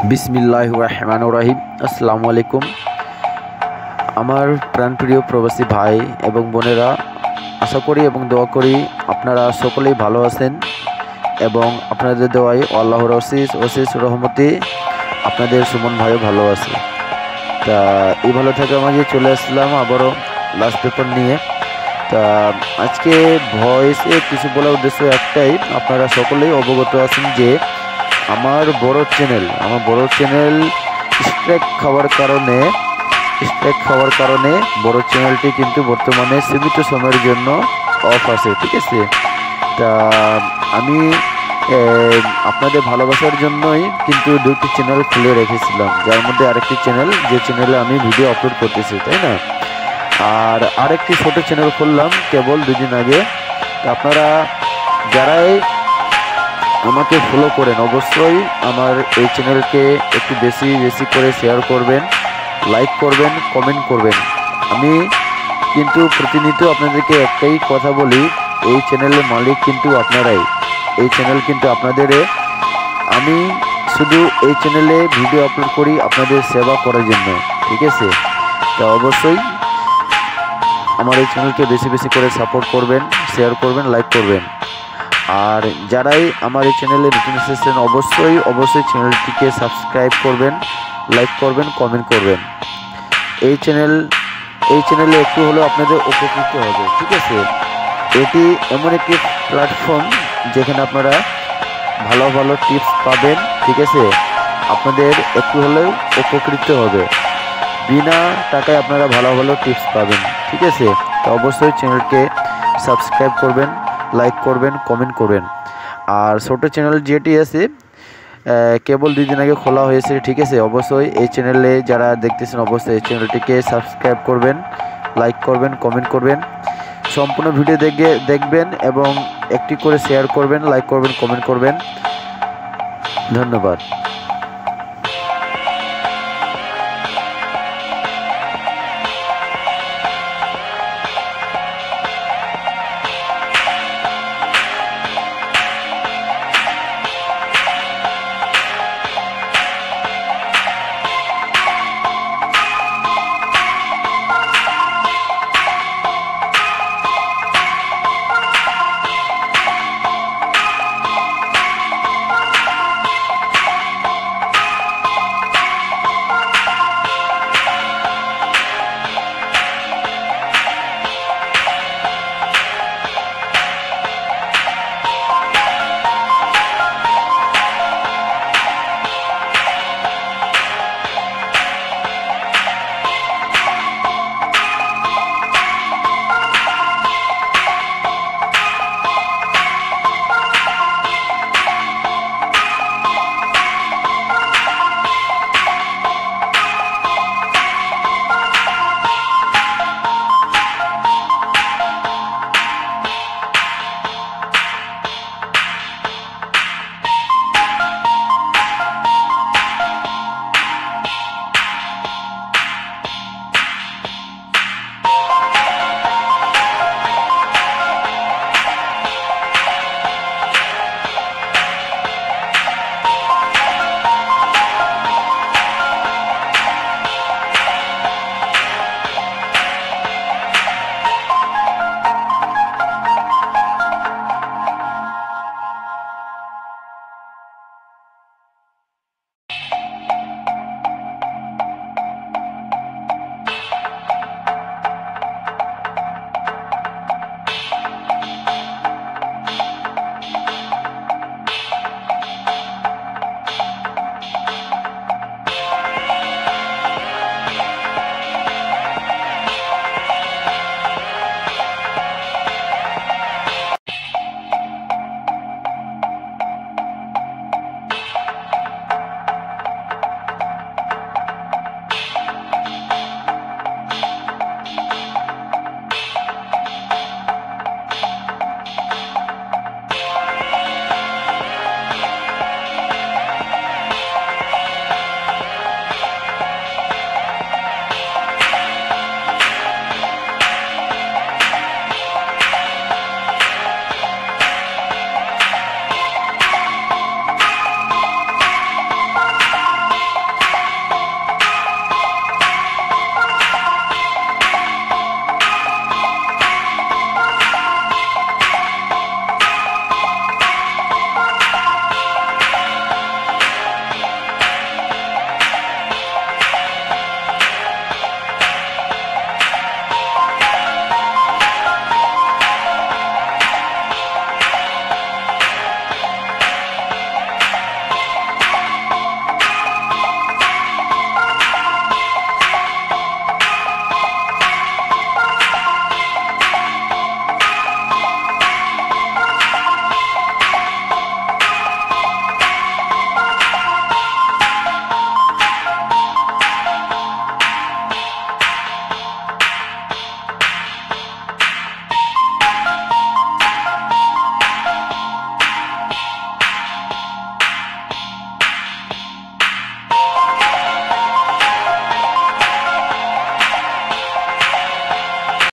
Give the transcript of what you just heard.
বিসমিল্লাহির রহমানির রহিম। আসসালামু আলাইকুম। আমার প্রাণপ্রিয় প্রবাসী ভাই এবং বোনেরা, আশা করি এবং দোয়া করি আপনারা সকলেই ভালো আছেন এবং আপনাদের দোয়ায় আল্লাহর অশেষ রহমতে আপনাদের সুমন ভাইও ভালো আছে। তা এই ভালো থাকার মাঝে চলে আসলাম আবারও লাস্ট পেপার নিয়ে। তা আজকে ভয়েসে কিছু বলার উদ্দেশ্য একটাই, আপনারা সকলেই অবগত আছেন যে আমার বড় চ্যানেল স্ট্রাইক খাওয়ার কারণে বড় চ্যানেলটি কিন্তু বর্তমানে সীমিত সময়ের জন্য অফ আছে, ঠিক আছে। তা আমি আপনাদের ভালোবাসার জন্যই কিন্তু দুটি চ্যানেল খুলে রেখেছিলাম, যার মধ্যে আরেকটি চ্যানেল, যে চ্যানেলে আমি ভিডিও আপলোড করতেছি, তাই না। আর আরেকটি ছোট চ্যানেল খুললাম কেবল 2 দিন আগে। আপনারা যারাই আমাকে ফলো করেন অবশ্যই আমার এই চ্যানেলকে একটু বেশি করে শেয়ার করবেন, লাইক করবেন, কমেন্ট করবেন। আমি কিন্তু প্রতিনিয়ত আপনাদেরকে একটাই কথা বলি, এই চ্যানেলের মালিক কিন্তু আপনারাই। এই চ্যানেল কিন্তু আপনাদের, আমি শুধু এই চ্যানেলে ভিডিও আপলোড করি আপনাদের সেবা করার জন্য, ঠিক আছে। তা অবশ্যই আমার এই চ্যানেলকে বেশি করে সাপোর্ট করবেন, শেয়ার করবেন, লাইক করবেন। আর যারাই আমার এই চ্যানেলে নতুন এসেছেন অবশ্যই চ্যানেলটিকে সাবস্ক্রাইব করবেন, লাইক করবেন, কমেন্ট করবেন। এই চ্যানেলে একটু হলেও আপনাদের উপকৃত হবে, ঠিক আছে। এটি এমন একটি প্ল্যাটফর্ম যেখানে আপনারা ভালো টিপস পাবেন, ঠিক আছে। আপনাদের একটু হলেও উপকৃত হবে, বিনা টাকায় আপনারা ভালো টিপস পাবেন, ঠিক আছে। তো অবশ্যই চ্যানেলকে সাবস্ক্রাইব করবেন, লাইক করবেন, কমেন্ট করবেন। আর ছোটো চ্যানেল যেটি আছে কেবল 2 দিন আগে খোলা হয়েছে, ঠিক আছে। অবশ্যই এই চ্যানেলে যারা দেখতেছেন অবশ্যই এই চ্যানেলটিকে সাবস্ক্রাইব করবেন, লাইক করবেন, কমেন্ট করবেন। সম্পূর্ণ ভিডিও দেখবেন এবং একটি করে শেয়ার করবেন, লাইক করবেন, কমেন্ট করবেন। ধন্যবাদ।